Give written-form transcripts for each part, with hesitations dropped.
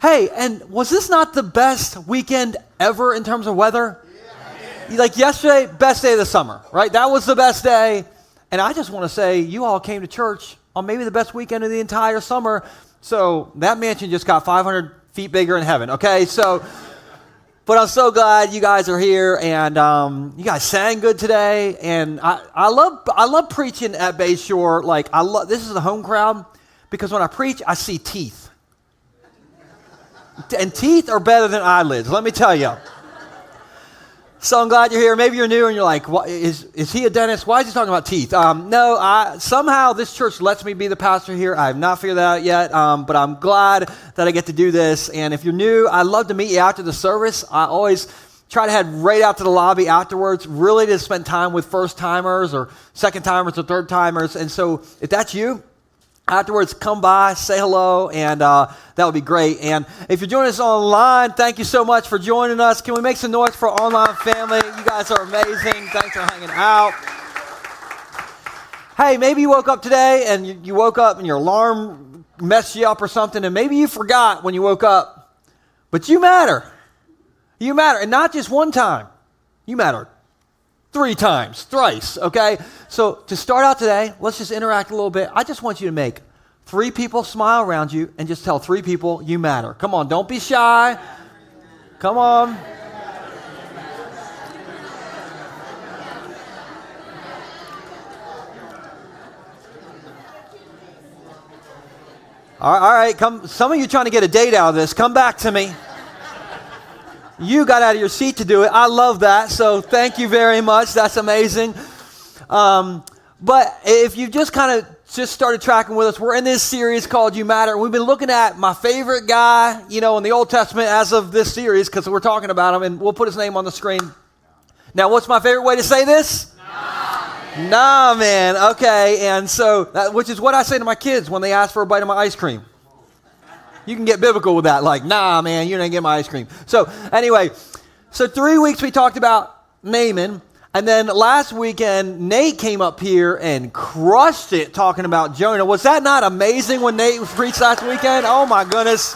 Hey, and was this not the best weekend ever in terms of weather? Yeah. Like yesterday, best day of the summer, right? That was the best day. And I just want to say, you all came to church on maybe the best weekend of the entire summer. So that mansion just got 500 feet bigger in heaven, okay? So, but I'm so glad you guys are here, and you guys sang good today. And I love preaching at Bay Shore. Like, this is the home crowd, because when I preach, I see teeth. And teeth are better than eyelids, let me tell you. So I'm glad you're here. Maybe you're new and you're like, what, is he a dentist? Why is he talking about teeth? No, somehow this church lets me be the pastor here. I have not figured that out yet, but I'm glad that I get to do this. And if you're new, I'd love to meet you after the service. I always try to head right out to the lobby afterwards, really to spend time with first-timers or second-timers or third-timers. And so if that's you, afterwards, come by, say hello, and that would be great. And if you're joining us online, thank you so much for joining us. Can we make some noise for our online family? You guys are amazing. Thanks for hanging out. Hey, maybe you woke up today and you woke up and your alarm messed you up or something, and maybe you forgot when you woke up. But you matter. You matter. And not just one time. You matter 3 times, thrice, okay? So to start out today, let's just interact a little bit. I just want you to make 3 people smile around you and just tell 3 people you matter. Come on, don't be shy. Come on. All right, come. Some of you trying to get a date out of this, come back to me. You got out of your seat to do it. I love that. So thank you very much. That's amazing. But if you just just started tracking with us, we're in this series called You Matter. We've been looking at my favorite guy, in the Old Testament as of this series, because we're talking about him, and we'll put his name on the screen. Now, what's my favorite way to say this? Nah, man. Okay. And so, which is what I say to my kids when they ask for a bite of my ice cream. You can get biblical with that, like, nah, man, you didn't get my ice cream. So anyway, 3 weeks we talked about Naaman, and then last weekend, Nate came up here and crushed it talking about Jonah. Was that not amazing when Nate preached last weekend? Oh my goodness.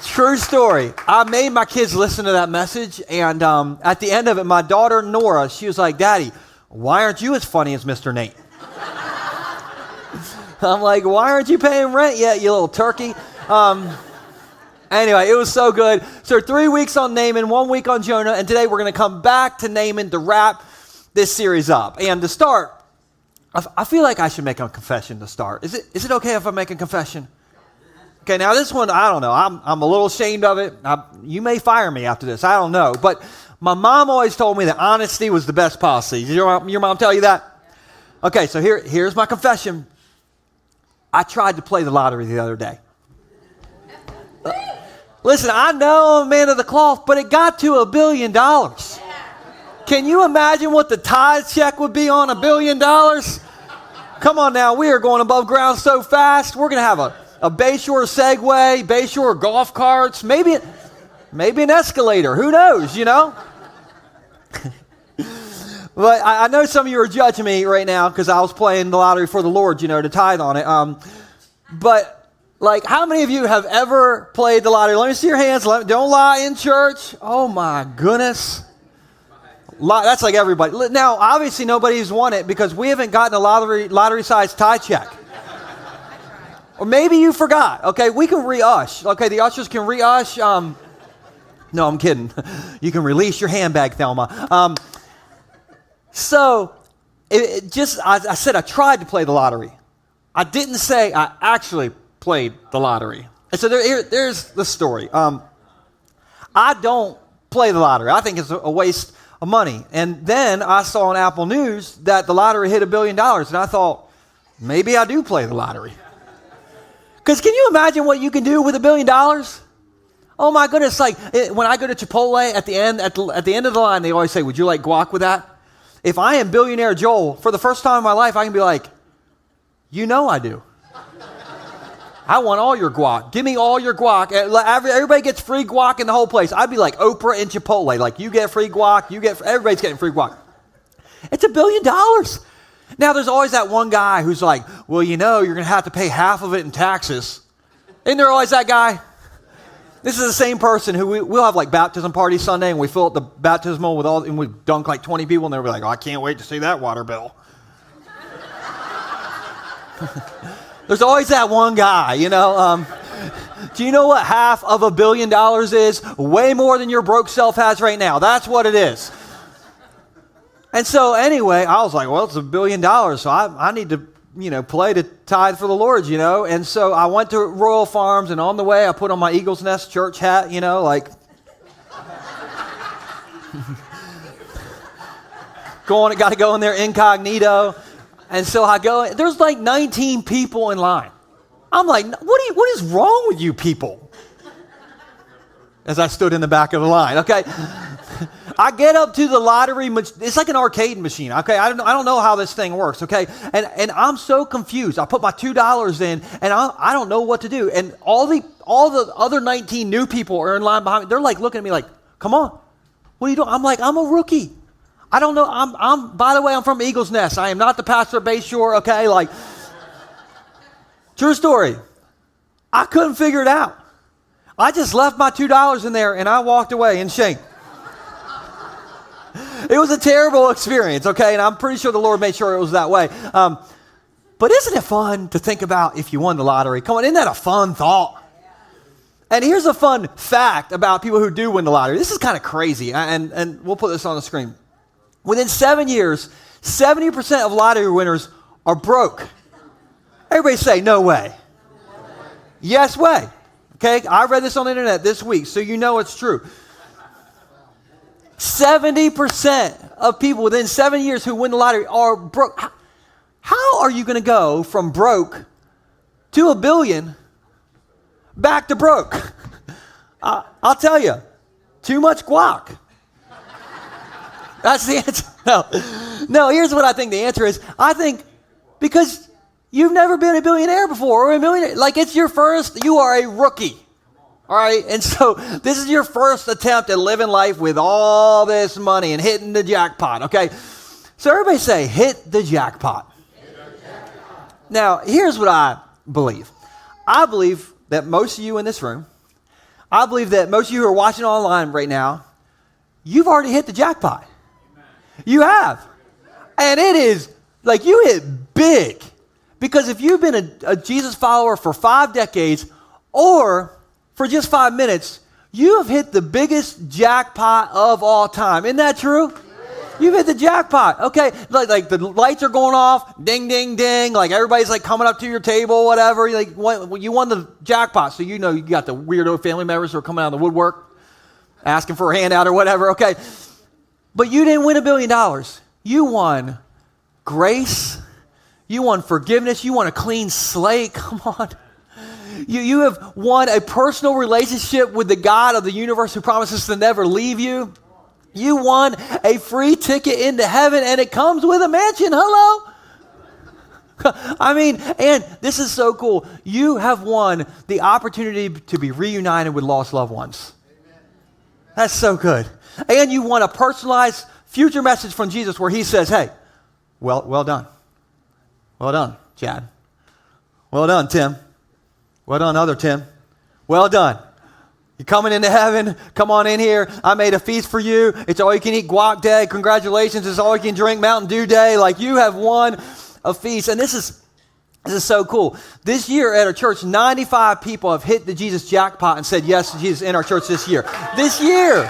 True story. I made my kids listen to that message, and at the end of it, my daughter Nora, she was like, Daddy, why aren't you as funny as Mr. Nate? I'm like, why aren't you paying rent yet, you little turkey? Anyway, it was so good. So 3 weeks on Naaman, 1 week on Jonah, and today we're going to come back to Naaman to wrap this series up. And to start, I feel like I should make a confession to start. Is it okay if I make a confession? Okay, now this one, I don't know. I'm a little ashamed of it. You may fire me after this. I don't know. But my mom always told me that honesty was the best policy. Did your mom tell you that? Okay, so here's my confession. I tried to play the lottery the other day. Listen, I know I'm a man of the cloth, but it got to $1 billion. Can you imagine what the tithe check would be on $1 billion? Come on now, we are going above ground so fast. We're going to have a Bay Shore Segway, Bay Shore golf carts, maybe an escalator. Who knows, But I know some of you are judging me right now because I was playing the lottery for the Lord, to tithe on it. But, how many of you have ever played the lottery? Let me see your hands. Don't lie in church. Oh, my goodness. That's like everybody. Now, obviously, nobody's won it because we haven't gotten a lottery-sized tithe check. Or maybe you forgot. Okay, we can re-ush. Okay, the ushers can re-ush. No, I'm kidding. You can release your handbag, Thelma. So, I said I tried to play the lottery. I didn't say I actually played the lottery. And so there's the story. I don't play the lottery. I think it's a waste of money. And then I saw on Apple News that the lottery hit $1 billion. And I thought, maybe I do play the lottery. Because can you imagine what you can do with $1 billion? Oh my goodness, when I go to Chipotle at the end of the line, they always say, would you like guac with that? If I am billionaire Joel, for the first time in my life, I can be like, I do. I want all your guac. Give me all your guac. Everybody gets free guac in the whole place. I'd be like Oprah in Chipotle. You get free guac, everybody's getting free guac. It's $1 billion. Now, there's always that one guy who's like, well, you're going to have to pay half of it in taxes. Isn't there always that guy? This is the same person who we'll have like baptism party Sunday, and we fill up the baptismal with and we dunk like 20 people, and they'll be like, oh, I can't wait to see that water bill. There's always that one guy, you know. Do you know what half of $1 billion is? Way more than your broke self has right now. That's what it is. And so anyway, I was like, well, it's $1 billion, so I need to, play to tithe for the Lord, And so I went to Royal Farms, and on the way, I put on my Eagles Nest church hat, got to go in there incognito. And so I go, there's like 19 people in line. I'm like, what is wrong with you people? As I stood in the back of the line, okay? I get up to the lottery, it's like an arcade machine, okay? I don't know how this thing works, okay? And I'm so confused. I put my $2 in, and I don't know what to do. And all the other 19 new people are in line behind me. They're like looking at me like, come on, what are you doing? I'm like, I'm a rookie. I don't know. By the way, I'm from Eagles Nest. I am not the pastor of Bay Shore, okay? Like, true story. I couldn't figure it out. I just left my $2 in there, and I walked away in shame. It was a terrible experience, okay? And I'm pretty sure the Lord made sure it was that way. But isn't it fun to think about if you won the lottery? Come on, isn't that a fun thought? And here's a fun fact about people who do win the lottery. This is kind of crazy, and we'll put this on the screen. Within 7 years, 70% of lottery winners are broke. Everybody say, no way. Yes way. Okay, I read this on the internet this week, so you know it's true. 70% of people within 7 years who win the lottery are broke. How are you going to go from broke to $1 billion back to broke? I'll tell you, too much guac. That's the answer. No, here's what I think the answer is. I think because you've never been a billionaire before or a millionaire. Like, it's your first, you are a rookie. All right? And so this is your first attempt at living life with all this money and hitting the jackpot, okay? So everybody say, hit the jackpot. Now, here's what I believe. I believe that most of you in this room, I believe that most of you who are watching online right now, you've already hit the jackpot. You have. And it is like you hit big. Because if you've been a Jesus follower for 5 decades or for just 5 minutes, you have hit the biggest jackpot of all time. Isn't that true? You've hit the jackpot. Okay, like the lights are going off, ding, ding, ding. Like everybody's like coming up to your table, whatever. Like you won the jackpot, so you know you got the weirdo family members who are coming out of the woodwork, asking for a handout or whatever. Okay, but you didn't win $1 billion. You won grace. You won forgiveness. You won a clean slate. Come on. You have won a personal relationship with the God of the universe who promises to never leave you. You won a free ticket into heaven, and it comes with a mansion. Hello? I mean, and this is so cool. You have won the opportunity to be reunited with lost loved ones. That's so good. And you won a personalized future message from Jesus where he says, hey, well done. Well done, Chad. Well done, Tim. Well done, other Tim. Well done. You're coming into heaven. Come on in here. I made a feast for you. It's all you can eat guac day. Congratulations. It's all you can drink Mountain Dew day. Like you have won a feast. And this is so cool. This year at our church, 95 people have hit the Jesus jackpot and said yes to Jesus in our church this year. This year,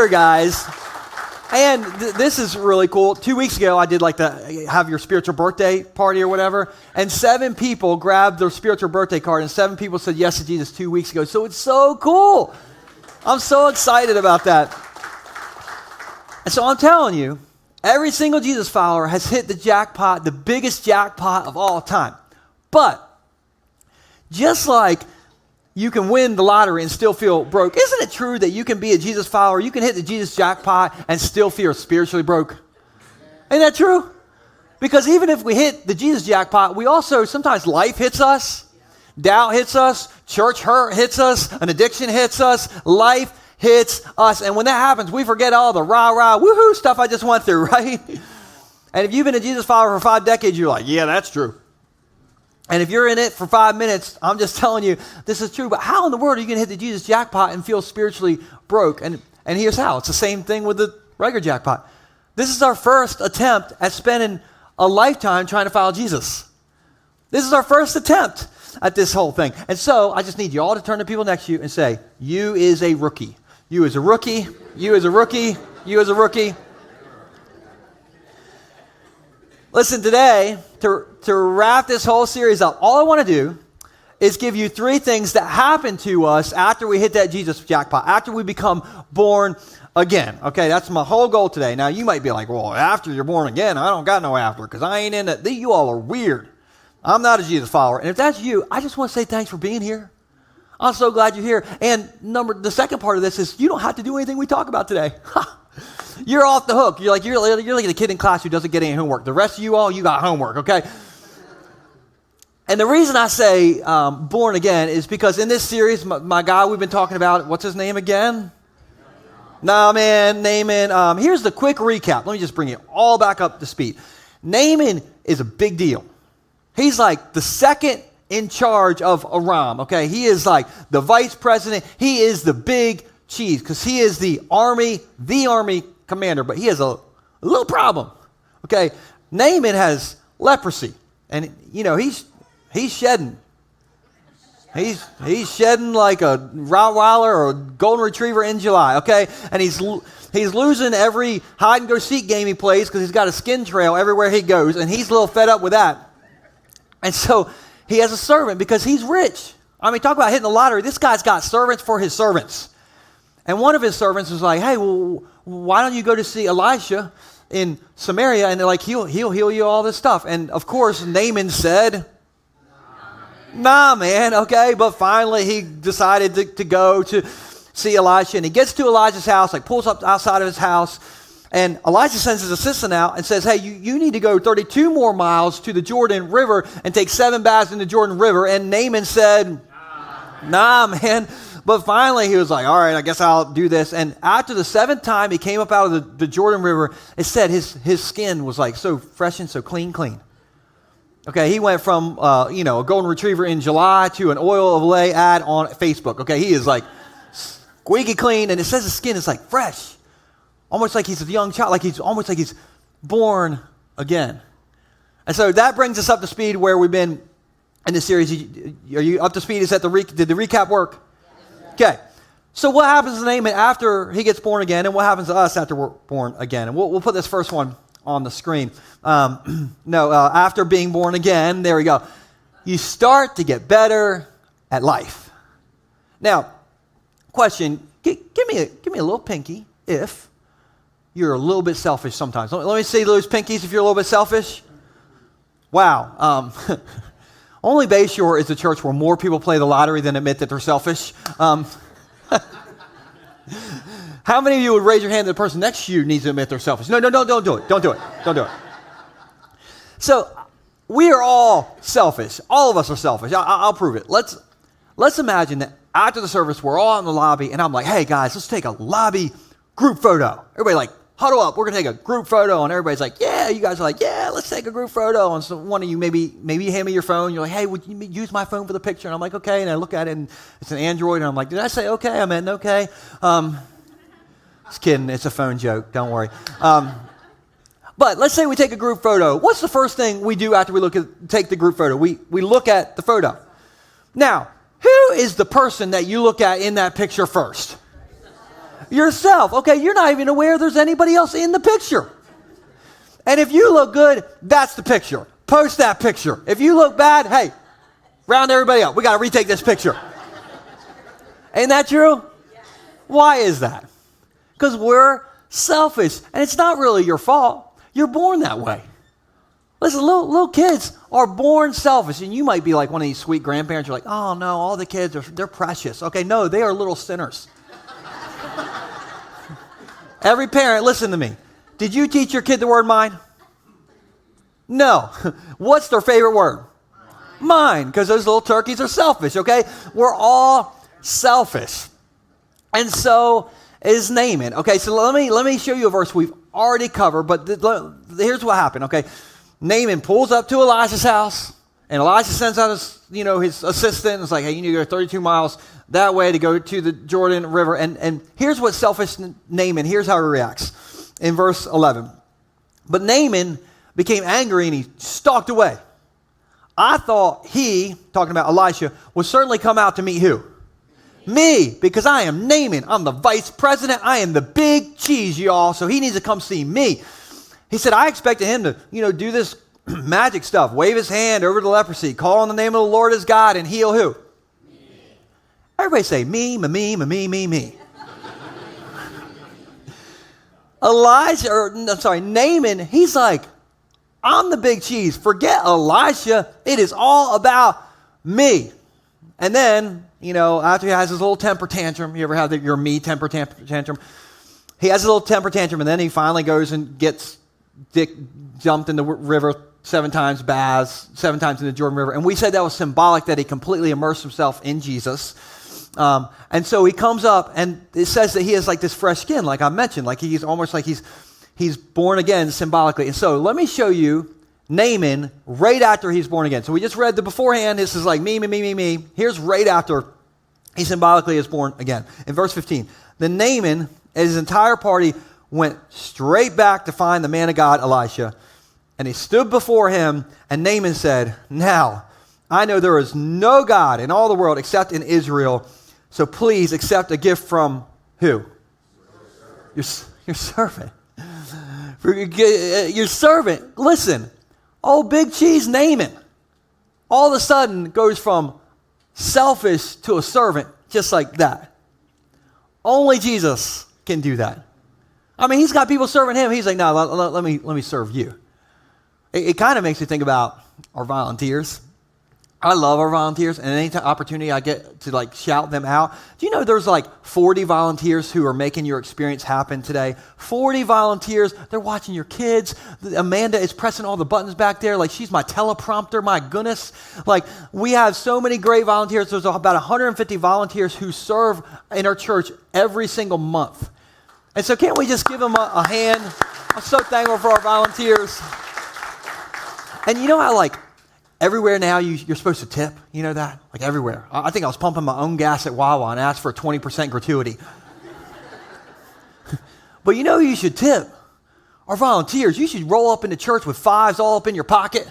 guys. And this is really cool. 2 weeks ago, I did like the have your spiritual birthday party or whatever. And 7 people grabbed their spiritual birthday card and 7 people said yes to Jesus 2 weeks ago. So it's so cool. I'm so excited about that. And so I'm telling you, every single Jesus follower has hit the jackpot, the biggest jackpot of all time. But just like you can win the lottery and still feel broke, isn't it true that you can be a Jesus follower, you can hit the Jesus jackpot and still feel spiritually broke? Isn't that true? Because even if we hit the Jesus jackpot, we also, sometimes life hits us, doubt hits us, church hurt hits us, an addiction hits us, life hits us. And when that happens, we forget all the rah-rah, woohoo stuff I just went through, right? And if you've been a Jesus follower for 5 decades, you're like, yeah, that's true. And if you're in it for 5 minutes, I'm just telling you, this is true. But how in the world are you going to hit the Jesus jackpot and feel spiritually broke? And here's how. It's the same thing with the regular jackpot. This is our first attempt at spending a lifetime trying to follow Jesus. This is our first attempt at this whole thing. And so I just need you all to turn to people next to you and say, you is a rookie. You is a rookie. You is a rookie. You is a rookie. Listen, today, to wrap this whole series up, all I want to do is give you 3 things that happen to us after we hit that Jesus jackpot, after we become born again. Okay, that's my whole goal today. Now, you might be like, well, after you're born again, I don't got no after, because I ain't in it. You all are weird. I'm not a Jesus follower. And if that's you, I just want to say thanks for being here. I'm so glad you're here. And the second part of this is you don't have to do anything we talk about today. You're off the hook. You're like a kid in class who doesn't get any homework. The rest of you all, you got homework, okay? And the reason I say born again is because in this series, my guy we've been talking about, what's his name again? Naaman. Here's the quick recap. Let me just bring you all back up to speed. Naaman is a big deal. He's like the second in charge of Aram, okay? He is like the vice president. He is the big cheese because he is the army commander, but he has a little problem, okay? Naaman has leprosy, and, you know, he's shedding. He's shedding like a Rottweiler or a Golden Retriever in July, okay? And he's losing every hide-and-go-seek game he plays because he's got a skin trail everywhere he goes, and he's a little fed up with that. And so he has a servant because he's rich. I mean, talk about hitting the lottery. This guy's got servants for his servants. And one of his servants was like, hey, well, why don't you go to see Elisha in Samaria? And they're like, he'll heal you all this stuff. And, of course, Naaman said, nah, man, okay. But finally he decided to go to see Elisha. And he gets to Elijah's house, like pulls up outside of his house. And Elijah sends his assistant out and says, hey, you need to go 32 more miles to the Jordan River and take 7 baths in the Jordan River. And Naaman said, nah, man. But finally he was like, all right, I guess I'll do this. And after the 7th time he came up out of the Jordan River, it said his skin was like so fresh and so clean. Okay, he went from, a Golden Retriever in July to an oil of Olay ad on Facebook. Okay, he is like squeaky clean. And it says his skin is like fresh. Almost like he's a young child, almost like he's born again. And so that brings us up to speed where we've been in this series. Are you up to speed? Did the recap work? Okay. So what happens to Naaman after he gets born again, and what happens to us after we're born again? And we'll put this first one on the screen. After being born again, there we go. You start to get better at life. Now, question, give me a little pinky if you're a little bit selfish sometimes. Let me see those pinkies if you're a little bit selfish. Wow. Only Bay Shore is a church where more people play the lottery than admit that they're selfish. How many of you would raise your hand that the person next to you needs to admit they're selfish? No, don't do it. Don't do it. So we are all selfish. All of us are selfish. I'll prove it. Let's imagine that after the service, we're all in the lobby, and I'm like, hey, guys, let's take a lobby group photo. Everybody like, huddle up. We're going to take a group photo. And everybody's like, yeah. You guys are like, yeah, let's take a group photo. And so one of you, maybe you hand me your phone. You're like, hey, would you use my phone for the picture? And I'm like, okay. And I look at it, and it's an Android. And I'm like, did I say okay? I meant okay. Just kidding. It's a phone joke. Don't worry. But let's say we take a group photo. What's the first thing we do after we take the group photo? We look at the photo. Now, who is the person that you look at in that picture first? Yourself. Okay, you're not even aware there's anybody else in the picture. And if you look good, that's the picture. Post that picture. If you look bad, hey, round everybody up. We got to retake this picture. Ain't that true? Why is that? Because we're selfish. And it's not really your fault. You're born that way. Listen, little kids are born selfish. And you might be like one of these sweet grandparents. You're like, oh, no, all the kids, they're precious. Okay, no, they are little sinners. Every parent, listen to me. Did you teach your kid the word mine? No. What's their favorite word? Mine. Because those little turkeys are selfish, okay? We're all selfish. And so is Naaman. Okay, so let me show you a verse we've already covered, but here's what happened, okay? Naaman pulls up to Elisha's house, And Elisha sends out his assistant and is like, hey, you need to go 32 miles that way to go to the Jordan River. And here's what selfish Naaman, here's how he reacts. In verse 11. But Naaman became angry and he stalked away. I thought he, talking about Elisha, would certainly come out to meet who? Me, because I am Naaman. I'm the vice president. I am the big cheese, y'all. So he needs to come see me. He said, I expected him to, do this magic stuff, wave his hand over the leprosy, call on the name of the Lord as God, and heal who? Me. Everybody say, me. Naaman, he's like, I'm the big cheese. Forget Elisha. It is all about me. And then, after he has his little temper tantrum, you ever have your me temper tantrum? He has a little temper tantrum, and then he finally goes and gets jumped in the river 7 times, baths 7 times in the Jordan River. And we said that was symbolic, that he completely immersed himself in Jesus. And so he comes up, and it says that he has like this fresh skin, like I mentioned, like he's almost like he's born again symbolically. And so let me show you Naaman right after he's born again. So we just read the beforehand. This is like me. Here's right after he symbolically is born again. In verse 15, then Naaman and his entire party went straight back to find the man of God, Elisha. And he stood before him, and Naaman said, now, I know there is no God in all the world except in Israel. So please accept a gift from who? Your servant. Your servant. Listen, old big cheese Naaman all of a sudden goes from selfish to a servant just like that. Only Jesus can do that. I mean, he's got people serving him. He's like, no, let me serve you. It kind of makes me think about our volunteers. I love our volunteers, and any opportunity I get to shout them out. Do you know there's 40 volunteers who are making your experience happen today? 40 volunteers. They're watching your kids. Amanda is pressing all the buttons back there. She's my teleprompter. My goodness. We have so many great volunteers. There's about 150 volunteers who serve in our church every single month. And so can't we just give them a hand? I'm so thankful for our volunteers. And you know how everywhere now you're supposed to tip? You know that? Everywhere. I think I was pumping my own gas at Wawa and asked for a 20% gratuity. But you should tip? Our volunteers. You should roll up into church with 5s all up in your pocket.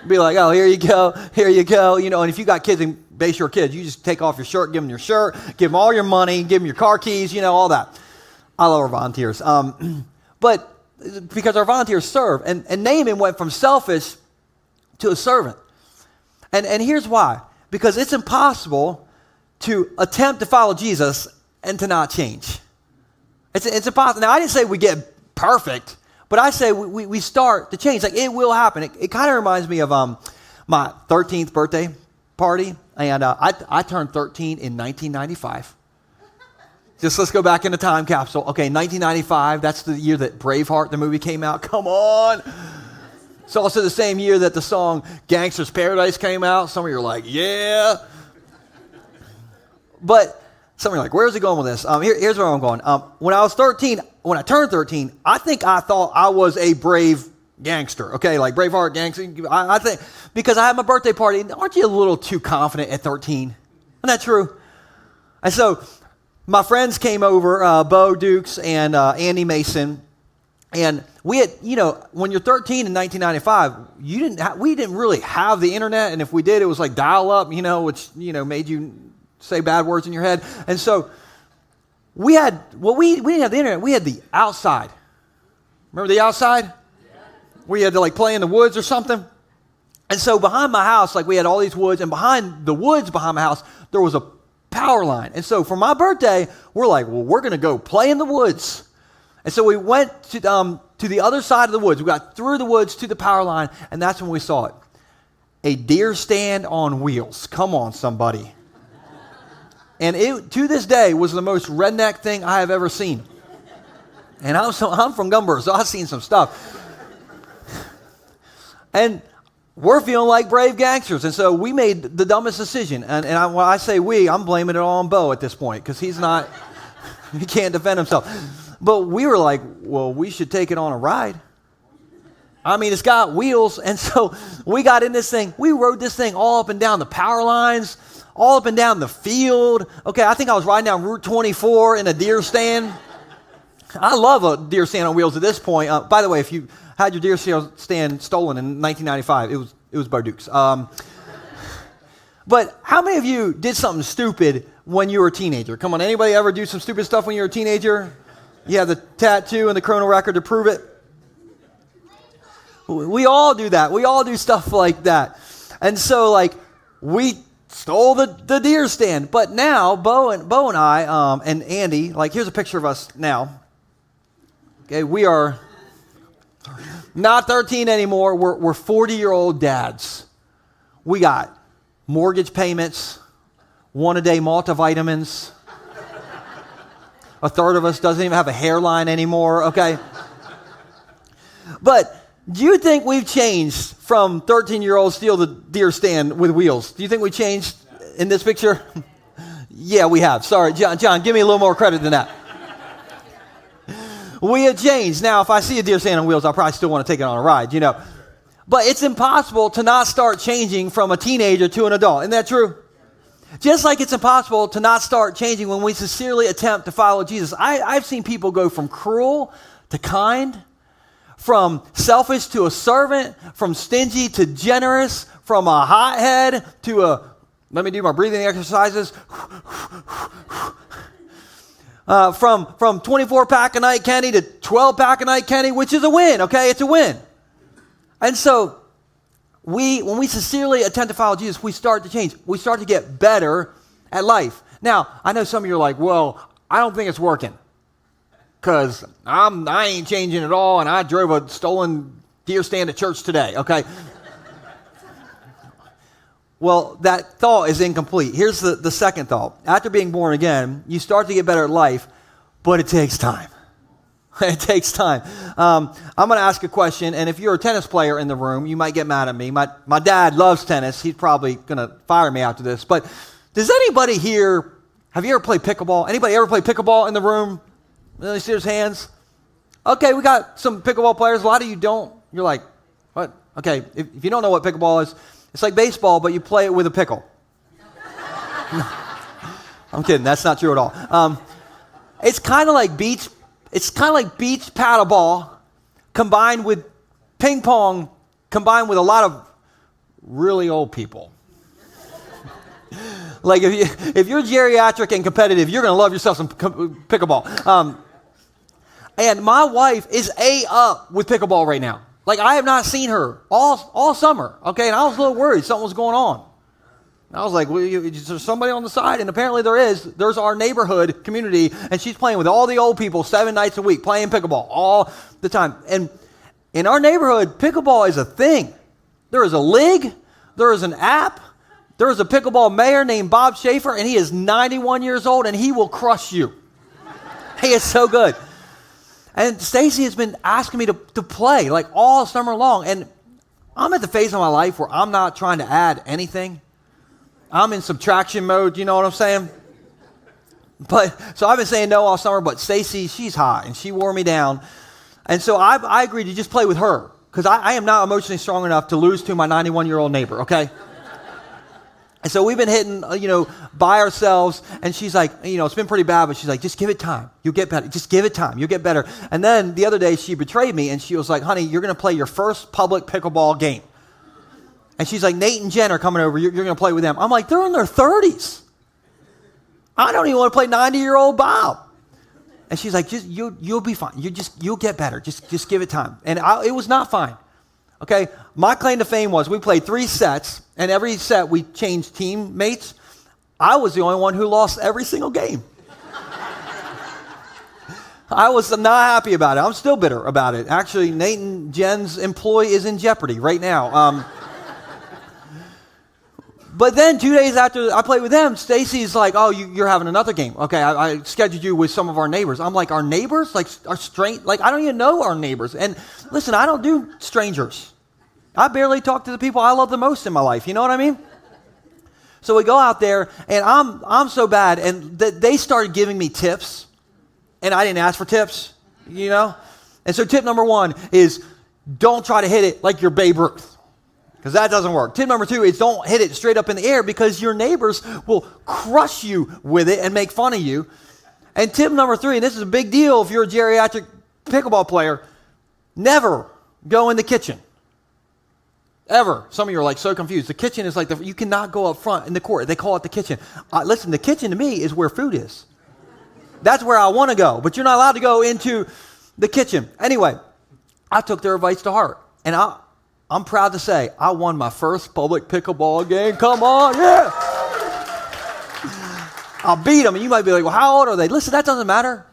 Be like, oh, here you go. And if you got kids in Bay Shore kids, you just take off your shirt, give them your shirt, give them all your money, give them your car keys, all that. I love our volunteers. But because our volunteers serve. And Naaman went from selfish to a servant. And here's why. Because it's impossible to attempt to follow Jesus and to not change. It's impossible. Now, I didn't say we get perfect, but I say we start to change. It will happen. It kind of reminds me of my 13th birthday party. And I turned 13 in 1995. Let's go back in the time capsule. Okay, 1995, that's the year that Braveheart, the movie, came out. Come on. It's also the same year that the song Gangster's Paradise came out. Some of you are like, yeah. But some of you are like, where's he going with this? Here's where I'm going. When I turned 13, I think I thought I was a brave gangster. Okay, like Braveheart gangster. I think, because I had my birthday party. Aren't you a little too confident at 13? Isn't that true? And so my friends came over, Bo Dukes and Andy Mason, and we had, when you're 13 in 1995, we didn't really have the internet, and if we did, it was dial up, which made you say bad words in your head. And so we didn't have the internet. We had the outside. Remember the outside? Yeah. We had to play in the woods or something. And so behind my house, we had all these woods, and behind the woods behind my house, there was a power line. And so for my birthday, we're we're going to go play in the woods. And so we went to the other side of the woods. We got through the woods to the power line, and that's when we saw it. A deer stand on wheels. Come on, somebody. And it, to this day, was the most redneck thing I have ever seen. And I'm from Gumboro, so I've seen some stuff. And we're feeling like brave gangsters. And so we made the dumbest decision. And when I say we, I'm blaming it all on Bo at this point, because he can't defend himself. But we were like, well, we should take it on a ride. I mean, it's got wheels. And so we got in this thing. We rode this thing all up and down the power lines, all up and down the field. Okay, I think I was riding down Route 24 in a deer stand. I love a deer stand on wheels at this point. By the way, if you had your deer stand stolen in 1995, it was Bo Duke's. But how many of you did something stupid when you were a teenager? Come on, anybody ever do some stupid stuff when you were a teenager? You have the tattoo and the criminal record to prove it. We all do that. We all do stuff like that. And so, like, we stole the deer stand. But now, Bo and I and Andy, like, here's a picture of us now. Okay, we are not 13 anymore. We're 40-year-old dads. We got mortgage payments, one-a-day multivitamins. A third of us doesn't even have a hairline anymore, okay? But do you think we've changed from 13-year-old steal the deer stand with wheels? Do you think we changed in this picture? Yeah, we have. Sorry, John, give me a little more credit than that. We have changed. Now, if I see a deer stand on wheels, I'll probably still want to take it on a ride, you know. But it's impossible to not start changing from a teenager to an adult. Isn't that true? Just like it's impossible to not start changing when we sincerely attempt to follow Jesus. I've seen people go from cruel to kind, from selfish to a servant, from stingy to generous, from a hothead to a, let me do my breathing exercises, from 24-pack a night Kenny to 12-pack a night Kenny, which is a win, okay? It's a win. And so when we sincerely attempt to follow Jesus, we start to change. We start to get better at life. Now, I know some of you are like, well, I don't think it's working because I ain't changing at all, and I drove a stolen deer stand to church today, okay? Well, that thought is incomplete. Here's the second thought. After being born again, you start to get better at life, but it takes time. It takes time. I'm going to ask a question, and if you're a tennis player in the room, you might get mad at me. My dad loves tennis. He's probably going to fire me after this. But does anybody here, have you ever played pickleball? Anybody ever played pickleball in the room? Let me see those hands. Okay, we got some pickleball players. A lot of you don't. You're like, what? Okay, if you don't know what pickleball is, it's like baseball, but you play it with a pickle. I'm kidding. That's not true at all. It's kind of like beach paddleball combined with ping pong, combined with a lot of really old people. Like if you're geriatric and competitive, you're going to love yourself some pickleball. And my wife is up with pickleball right now. Like I have not seen her all summer. Okay, and I was a little worried something was going on. I was like, well, is there somebody on the side? And apparently there is. There's our neighborhood community, and she's playing with all the old people 7 nights a week, playing pickleball all the time. And in our neighborhood, pickleball is a thing. There is a league. There is an app. There is a pickleball mayor named Bob Schaefer, and he is 91 years old, and he will crush you. He is so good. And Stacy has been asking me to play like all summer long. And I'm at the phase of my life where I'm not trying to add anything. I'm in subtraction mode, you know what I'm saying? So I've been saying no all summer, but Stacy, she's hot, and she wore me down. And so I agreed to just play with her, because I am not emotionally strong enough to lose to my 91-year-old neighbor, okay? And so we've been hitting, by ourselves, and she's like, it's been pretty bad, but she's like, just give it time. You'll get better. Just give it time. You'll get better. And then the other day, she betrayed me, and she was like, honey, you're going to play your first public pickleball game. And she's like, Nate and Jen are coming over. You're going to play with them. I'm like, they're in their 30s. I don't even want to play 90-year-old Bob. And she's like, you'll be fine. You'll get better. Just give it time. And it was not fine. Okay, my claim to fame was we played 3 sets, and every set we changed teammates. I was the only one who lost every single game. I was not happy about it. I'm still bitter about it. Actually, Nate and Jen's employee is in jeopardy right now. But then 2 days after I played with them, Stacy's like, oh, you're having another game. Okay, I scheduled you with some of our neighbors. I'm like, our neighbors? Like, I don't even know our neighbors. And listen, I don't do strangers. I barely talk to the people I love the most in my life. You know what I mean? So we go out there, and I'm so bad. And they started giving me tips, and I didn't ask for tips, And so tip number 1 is don't try to hit it like you're Babe Ruth, because that doesn't work. Tip number 2 is don't hit it straight up in the air, because your neighbors will crush you with it and make fun of you. And tip number 3, and this is a big deal if you're a geriatric pickleball player, never go in the kitchen. Ever. Some of you are like so confused. The kitchen is like, you cannot go up front in the court. They call it the kitchen. Listen, the kitchen to me is where food is. That's where I want to go, but you're not allowed to go into the kitchen. Anyway, I took their advice to heart, and I'm proud to say I won my first public pickleball game. Come on, yeah. I beat them, and you might be like, well, how old are they? Listen, that doesn't matter.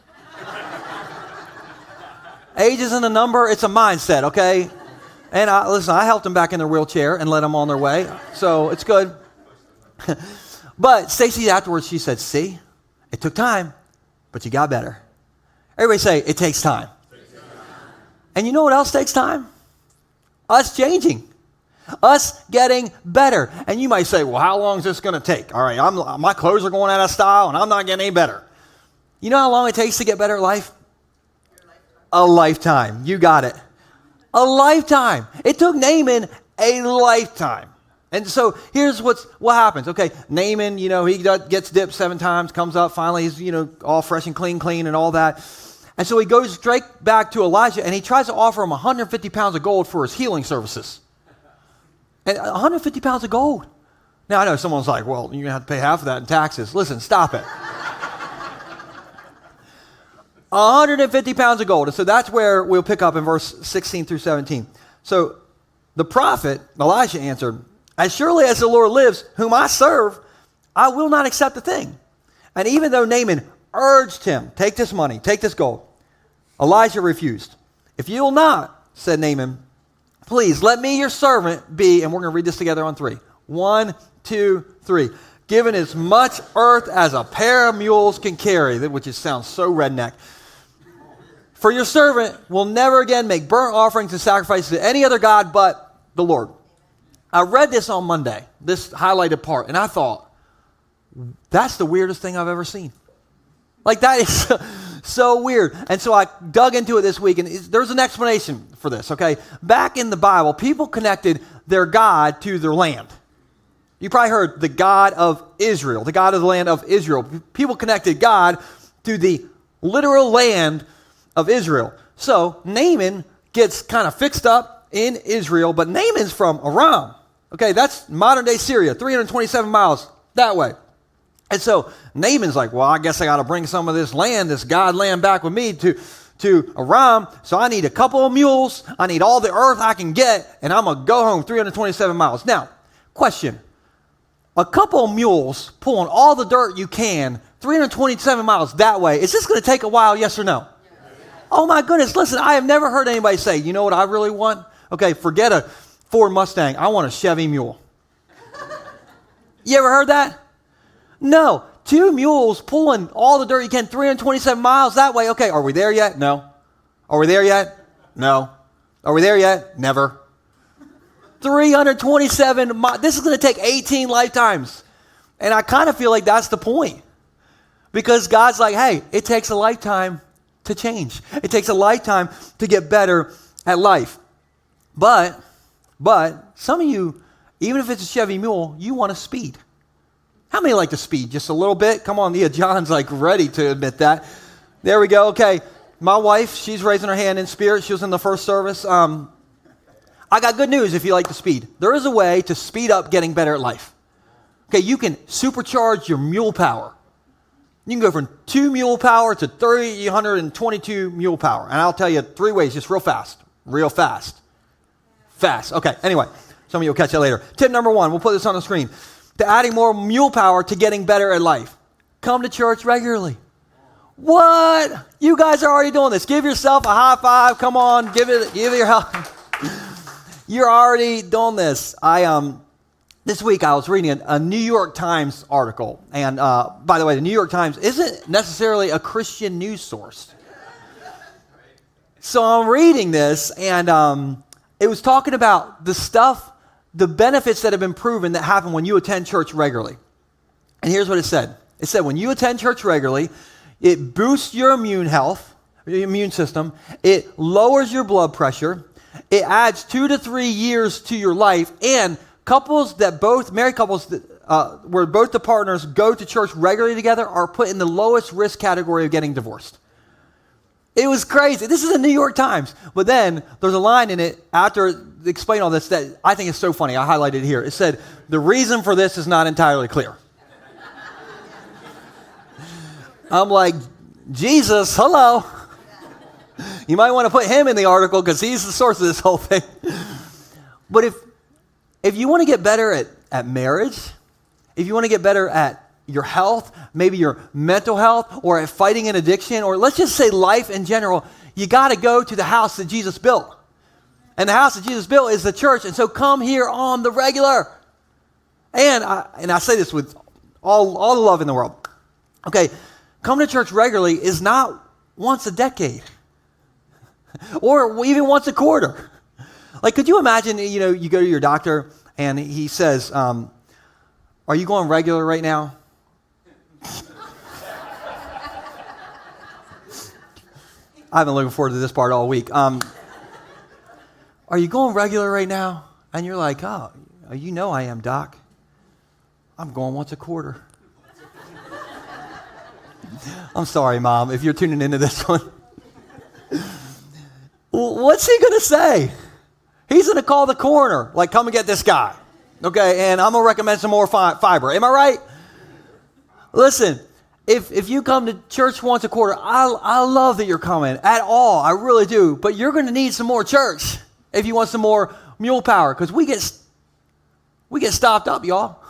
Age isn't a number, it's a mindset, okay? And I helped them back in their wheelchair and led them on their way, so it's good. But Stacy afterwards, she said, see, it took time, but you got better. Everybody say, it takes time. And you know what else takes time? Us changing. Us getting better. And you might say, well, how long is this going to take? All right, my clothes are going out of style, and I'm not getting any better. You know how long it takes to get better at life? A lifetime. You got it. A lifetime. It took Naaman a lifetime. And so here's what happens. Okay, Naaman, he gets dipped 7 times, comes up, finally he's, all fresh and clean and all that. And so he goes straight back to Elijah, and he tries to offer him 150 pounds of gold for his healing services. And 150 pounds of gold. Now, I know someone's like, well, you're going to have to pay half of that in taxes. Listen, stop it. 150 pounds of gold. And so that's where we'll pick up in verse 16 through 17. So the prophet, Elijah, answered, as surely as the Lord lives, whom I serve, I will not accept a thing. And even though Naaman urged him, take this money, take this gold, Elijah refused. If you will not, said Naaman, please let me, your servant, be, and we're going to read this together on 3. 1, 2, 3. Given as much earth as a pair of mules can carry, which sounds so redneck. For your servant will never again make burnt offerings and sacrifices to any other god but the Lord. I read this on Monday, this highlighted part, and I thought, that's the weirdest thing I've ever seen. Like, that is so weird. And so I dug into it this week, and there's an explanation for this, okay? Back in the Bible, people connected their God to their land. You probably heard the God of Israel, the God of the land of Israel. People connected God to the literal land of Israel. So Naaman gets kind of fixed up in Israel, but Naaman's from Aram. Okay, that's modern day Syria, 327 miles that way. And so Naaman's like, well, I guess I got to bring some of this land, this God land back with me to Aram. So I need a couple of mules. I need all the earth I can get, and I'm going to go home 327 miles. Now, question. A couple of mules pulling all the dirt you can, 327 miles that way, is this going to take a while, yes or no? Oh my goodness, listen, I have never heard anybody say, you know what I really want? Okay, forget a Ford Mustang. I want a Chevy mule. You ever heard that? No. 2 mules pulling all the dirt you can, 327 miles that way. Okay, are we there yet? No. Are we there yet? No. Are we there yet? Never. 327 miles. This is going to take 18 lifetimes. And I kind of feel like that's the point. Because God's like, hey, it takes a lifetime to change. It takes a lifetime to get better at life. But some of you, even if it's a Chevy mule, you want to speed. How many like to speed? Just a little bit? Come on, yeah, John's like ready to admit that. There we go. Okay, my wife, she's raising her hand in spirit. She was in the first service. I got good news if you like to speed. There is a way to speed up getting better at life. Okay, you can supercharge your mule power. You can go from 2 mule power to 322 mule power. And I'll tell you 3 ways, just real fast. Real fast. Fast. Okay, anyway, some of you will catch that later. Tip number 1, we'll put this on the screen. To adding more mule power to getting better at life. Come to church regularly. What? You guys are already doing this. Give yourself a high five. Come on, give it your help. You're already doing this. This week I was reading a New York Times article. And by the way, the New York Times isn't necessarily a Christian news source. So I'm reading this, and it was talking about the benefits that have been proven that happen when you attend church regularly. And here's what it said. It said when you attend church regularly, it boosts your immune system. It lowers your blood pressure. It adds 2 to 3 years to your life, and married couples where both the partners go to church regularly together are put in the lowest risk category of getting divorced. It was crazy. This is the New York Times. But then there's a line in it after explaining all this that I think is so funny. I highlighted it here. It said, the reason for this is not entirely clear. I'm like, Jesus, hello. You might want to put him in the article because he's the source of this whole thing. But if you want to get better at marriage, if you want to get better at your health, maybe your mental health, or at fighting an addiction, or let's just say life in general, you got to go to the house that Jesus built. And the house that Jesus built is the church. And so come here on the regular. And I say this with all the love in the world. Okay, coming to church regularly is not once a decade or even once a quarter. Like, could you imagine, you go to your doctor and he says, are you going regular right now? I've been looking forward to this part all week. Are you going regular right now? And you're like, oh, I am, Doc. I'm going once a quarter. I'm sorry, Mom, if you're tuning into this one. What's he going to say? He's going to call the coroner, like, come and get this guy. Okay, and I'm going to recommend some more fiber. Am I right? Listen, if you come to church once a quarter, I love that you're coming at all. I really do. But you're going to need some more church if you want some more mule power, because we get stopped up, y'all.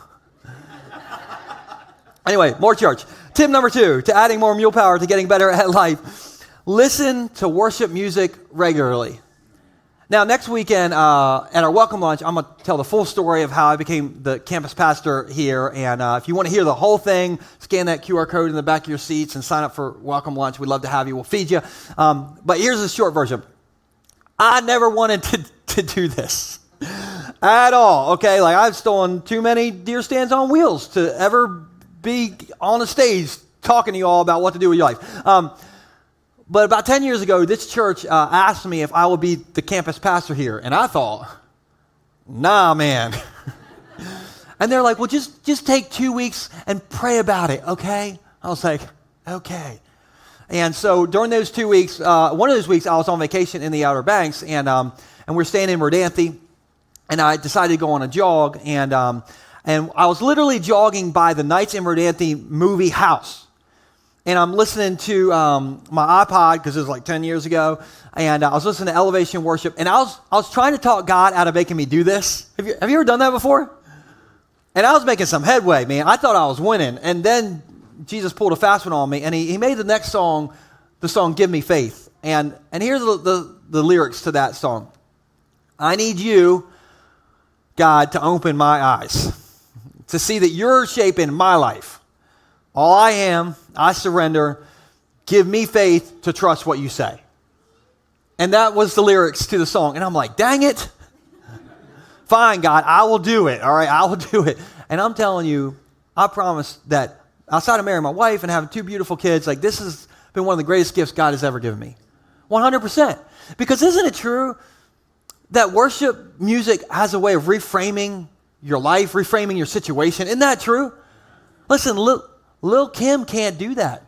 Anyway, more church. Tip number 2, to adding more mule power to getting better at life. Listen to worship music regularly. Now, next weekend at our welcome lunch, I'm going to tell the full story of how I became the campus pastor here. And if you want to hear the whole thing, scan that QR code in the back of your seats and sign up for welcome lunch. We'd love to have you. We'll feed you. But here's the short version. I never wanted to do this at all. Okay, like I've stolen too many deer stands on wheels to ever be on a stage talking to you all about what to do with your life. But about 10 years ago, this church asked me if I would be the campus pastor here. And I thought, nah, man. And they're like, well, just take 2 weeks and pray about it, okay? I was like, okay. And so during those 2 weeks, one of those weeks, I was on vacation in the Outer Banks, and we're staying in Verdanthe, and I decided to go on a jog, and I was literally jogging by the Nights in Verdanthe movie house. And I'm listening to my iPod, because it was like 10 years ago, and I was listening to Elevation Worship, and I was trying to talk God out of making me do this. Have you ever done that before? And I was making some headway, man. I thought I was winning, and then Jesus pulled a fast one on me, and he made the next song, the song Give Me Faith. And here's the lyrics to that song. I need you, God, to open my eyes, to see that you're shaping my life. All I am, I surrender. Give me faith to trust what you say. And that was the lyrics to the song. And I'm like, dang it. Fine, God, I will do it. All right, I will do it. And I'm telling you, I promise that outside of marrying my wife and having 2 beautiful kids, like this has been one of the greatest gifts God has ever given me. 100%. Because isn't it true that worship music has a way of reframing your life, reframing your situation? Isn't that true? Listen, Lil' Kim can't do that.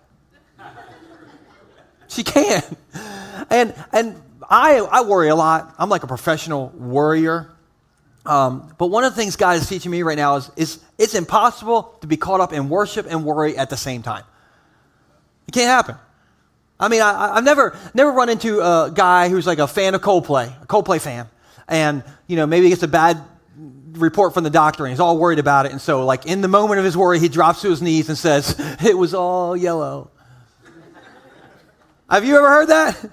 She can't. And I worry a lot. I'm like a professional worrier. But one of the things God is teaching me right now is it's impossible to be caught up in worship and worry at the same time. It can't happen. I mean, I've never run into a guy who's like a fan of Coldplay, a Coldplay fan, and maybe he gets a bad report from the doctor and he's all worried about it, and so like in the moment of his worry he drops to his knees and says, it was all yellow. Have you ever heard that?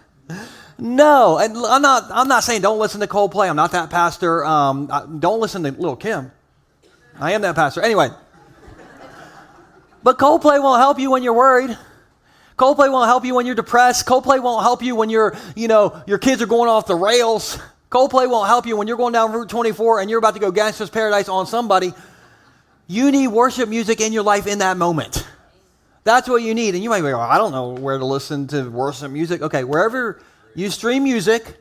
No. And I'm not saying don't listen to Coldplay. I'm not that pastor. Don't listen to Lil' Kim. I am that pastor. Anyway. But Coldplay won't help you when you're worried. Coldplay won't help you when you're depressed. Coldplay won't help you when your kids are going off the rails. Coldplay won't help you when you're going down Route 24 and you're about to go Gangsta's Paradise on somebody. You need worship music in your life in that moment. That's what you need. And you might be like, I don't know where to listen to worship music. Okay, wherever you stream music,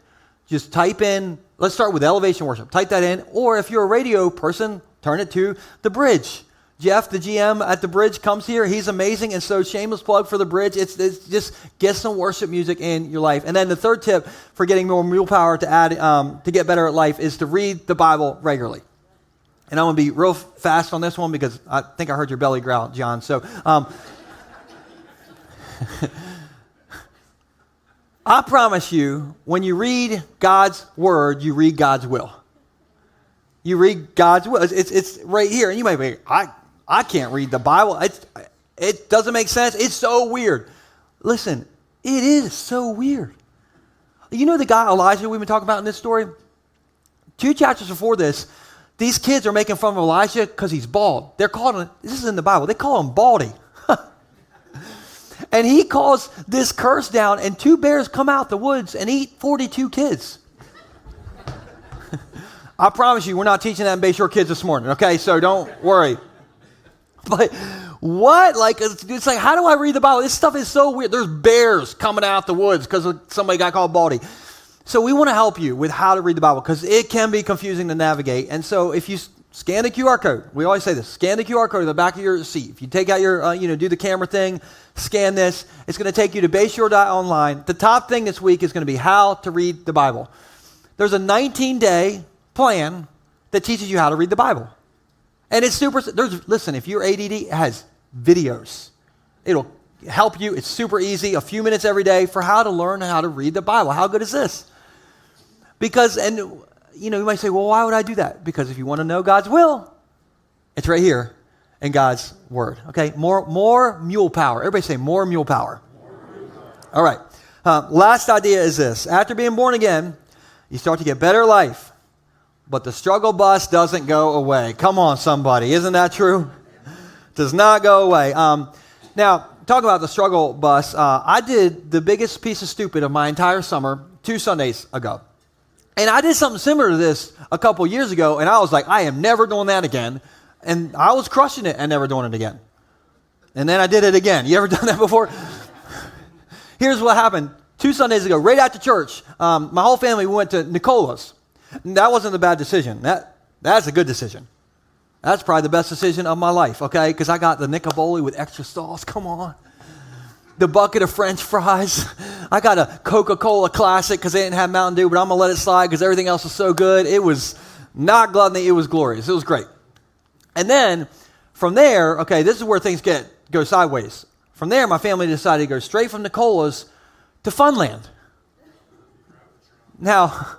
just type in, let's start with elevation worship. Type that in. Or if you're a radio person, turn it to The Bridge. Jeff, the GM at The Bridge, comes here. He's amazing. And so shameless plug for The Bridge. It's just get some worship music in your life. And then the third tip for getting more mule power to add to get better at life is to read the Bible regularly. And I'm going to be real fast on this one because I think I heard your belly growl, John. So I promise you, when you read God's word, you read God's will. You read God's will. It's right here. And you might be, I can't read the Bible. It doesn't make sense. It's so weird. Listen, it is so weird. You know the guy Elijah we've been talking about in this story? 2 chapters before this, these kids are making fun of Elijah because he's bald. They're calling him, this is in the Bible, they call him Baldy. And he calls this curse down, and 2 bears come out the woods and eat 42 kids. I promise you, we're not teaching that in Bay Shore Kids this morning, okay? So don't worry. But what? Like, it's like, how do I read the Bible? This stuff is so weird. There's bears coming out the woods because somebody got called Baldy. So we want to help you with how to read the Bible because it can be confusing to navigate. And so if you scan the QR code, we always say this, scan the QR code at the back of your seat. If you take out your, do the camera thing, scan this. It's going to take you to bayshore.online. The top thing this week is going to be how to read the Bible. There's a 19-day plan that teaches you how to read the Bible. And it's listen, if you're ADD, it has videos. It'll help you. It's super easy, a few minutes every day for how to learn how to read the Bible. How good is this? Because, you might say, well, why would I do that? Because if you want to know God's will, it's right here in God's word. Okay, more mule power. Everybody say more mule power. All right. Last idea is this. After being born again, you start to get better life, but the struggle bus doesn't go away. Come on, somebody. Isn't that true? Does not go away. Now, talk about the struggle bus. I did the biggest piece of stupid of my entire summer 2 Sundays ago. And I did something similar to this a couple years ago, and I was like, I am never doing that again. And I was crushing it and never doing it again. And then I did it again. You ever done that before? Here's what happened. 2 Sundays ago, right after church, my whole family went to Nicola's. And that wasn't a bad decision. That's a good decision. That's probably the best decision of my life, okay? Because I got the Nicoboli with extra sauce. Come on. The bucket of French fries. I got a Coca-Cola Classic because they didn't have Mountain Dew, but I'm going to let it slide because everything else was so good. It was not gluttony. It was glorious. It was great. And then from there, okay, this is where things go sideways. From there, my family decided to go straight from Nicola's to Funland. Now,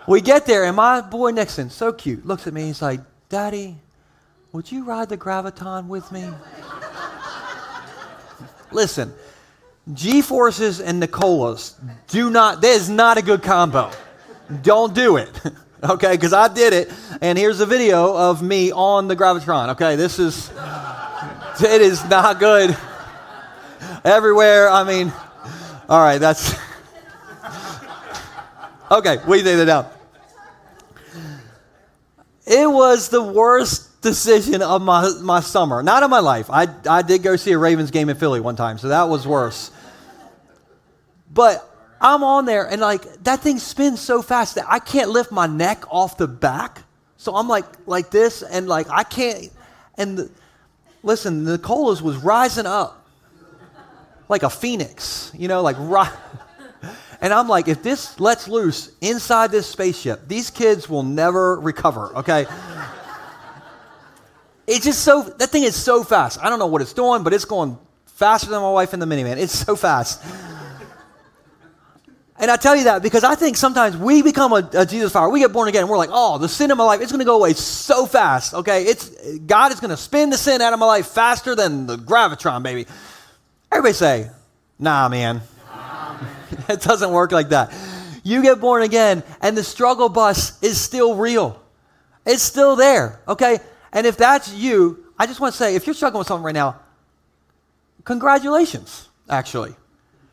we get there, and my boy Nixon, so cute, looks at me. He's like, Daddy, would you ride the Graviton with me? Listen, G-Forces and Nicola's that is not a good combo. Don't do it, okay? Because I did it, and here's a video of me on the Gravitron, okay? It is not good. Everywhere, all right, that's, okay, we did it out. It was the worst decision of my summer, not of my life. I did go see a Ravens game in Philly one time, so that was worse. But I'm on there, and that thing spins so fast that I can't lift my neck off the back. So I'm like this, and I can't. And listen, the Nicola's was rising up like a phoenix, and I'm like, if this lets loose inside this spaceship, these kids will never recover. Okay. It's just that thing is so fast. I don't know what it's doing, but it's going faster than my wife in the minivan. It's so fast. And I tell you that because I think sometimes we become a Jesus follower. We get born again, and we're like, oh, the sin in my life, it's going to go away so fast, okay? God is going to spin the sin out of my life faster than the Gravitron, baby. Everybody say, nah, man. It doesn't work like that. You get born again, and the struggle bus is still real. It's still there, okay? And if that's you, I just want to say, if you're struggling with something right now, congratulations, actually.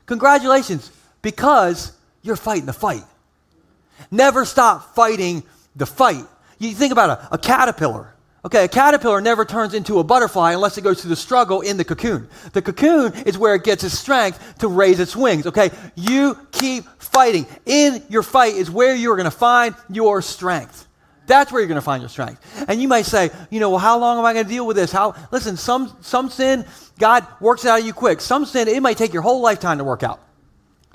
Congratulations, because you're fighting the fight. Never stop fighting the fight. You think about a caterpillar. Okay, a caterpillar never turns into a butterfly unless it goes through the struggle in the cocoon. The cocoon is where it gets its strength to raise its wings, okay? You keep fighting. In your fight is where you're going to find your strength. That's where you're going to find your strength. And you might say, well, how long am I going to deal with this? Listen, some sin, God works it out of you quick. Some sin, it might take your whole lifetime to work out.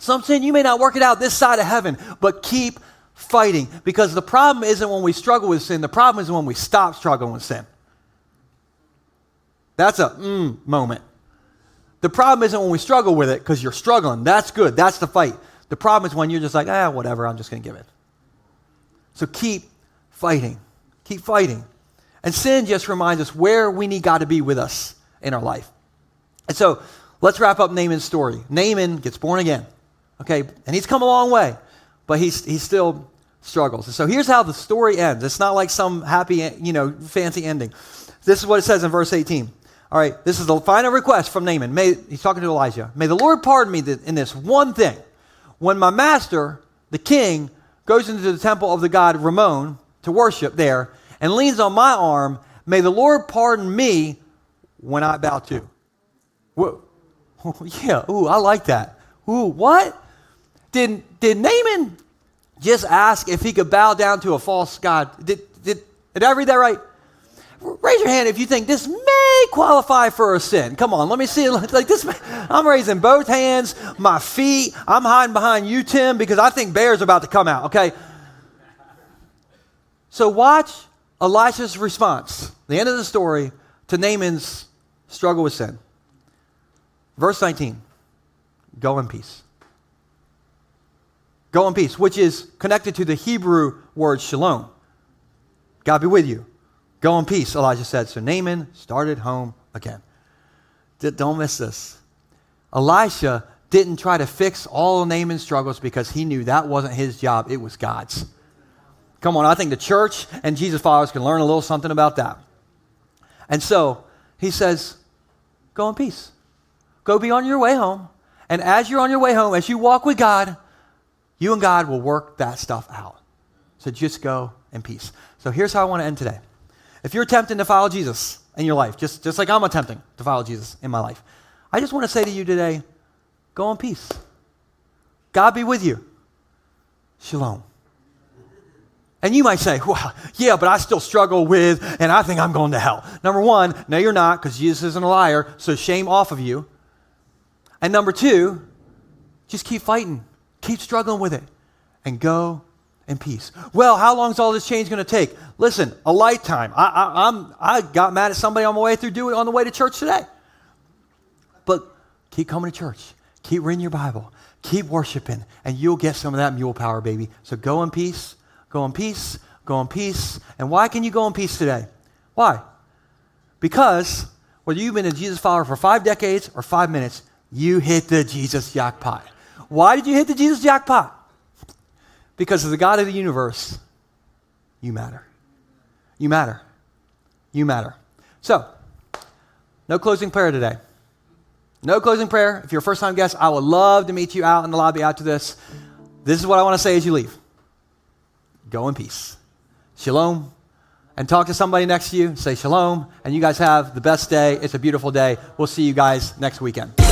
Some sin, you may not work it out this side of heaven, but keep fighting. Because the problem isn't when we struggle with sin. The problem is when we stop struggling with sin. That's a moment. The problem isn't when we struggle with it because you're struggling. That's good. That's the fight. The problem is when you're just like, whatever, I'm just going to give it. So keep fighting. Keep fighting. And sin just reminds us where we need God to be with us in our life. And so let's wrap up Naaman's story. Naaman gets born again. Okay, and he's come a long way, but he still struggles. And so here's how the story ends. It's not like some happy, fancy ending. This is what it says in verse 18. All right, this is the final request from Naaman. He's talking to Elijah. May the Lord pardon me in this one thing. When my master, the king, goes into the temple of the god Ramon to worship there and leans on my arm, may the Lord pardon me when I bow to. Whoa. Yeah, I like that. What? Did Naaman just ask if he could bow down to a false god? Did I read that right? Raise your hand if you think this may qualify for a sin. Come on, let me see it like this. I'm raising both hands, my feet. I'm hiding behind you, Tim, because I think bear's about to come out, okay? So watch Elisha's response, the end of the story, to Naaman's struggle with sin. Verse 19, go in peace. Go in peace, which is connected to the Hebrew word shalom. God be with you. Go in peace, Elijah said. So Naaman started home again. Don't miss this. Elisha didn't try to fix all of Naaman's struggles because he knew that wasn't his job. It was God's. Come on, I think the church and Jesus followers can learn a little something about that. And so he says, go in peace. Go be on your way home. And as you're on your way home, as you walk with God, you and God will work that stuff out. So just go in peace. So here's how I want to end today. If you're attempting to follow Jesus in your life, just like I'm attempting to follow Jesus in my life, I just want to say to you today, go in peace. God be with you. Shalom. And you might say, well, yeah, but I still struggle with, and I think I'm going to hell. Number one, no, you're not, because Jesus isn't a liar, so shame off of you. And number two, just keep fighting. Keep struggling with it. And go in peace. Well, how long is all this change going to take? Listen, a lifetime. I got mad at somebody on my way through doing on the way to church today. But keep coming to church. Keep reading your Bible. Keep worshiping, and you'll get some of that mule power, baby. So go in peace. Go in peace. Go in peace. And why can you go in peace today? Why? Because whether you've been a Jesus follower for 5 decades or 5 minutes, you hit the Jesus jackpot. Why did you hit the Jesus jackpot? Because as the God of the universe, you matter. You matter. You matter. So, no closing prayer today. No closing prayer. If you're a first-time guest, I would love to meet you out in the lobby after this. This is what I want to say as you leave. Go in peace. Shalom. And talk to somebody next to you. Say shalom. And you guys have the best day. It's a beautiful day. We'll see you guys next weekend.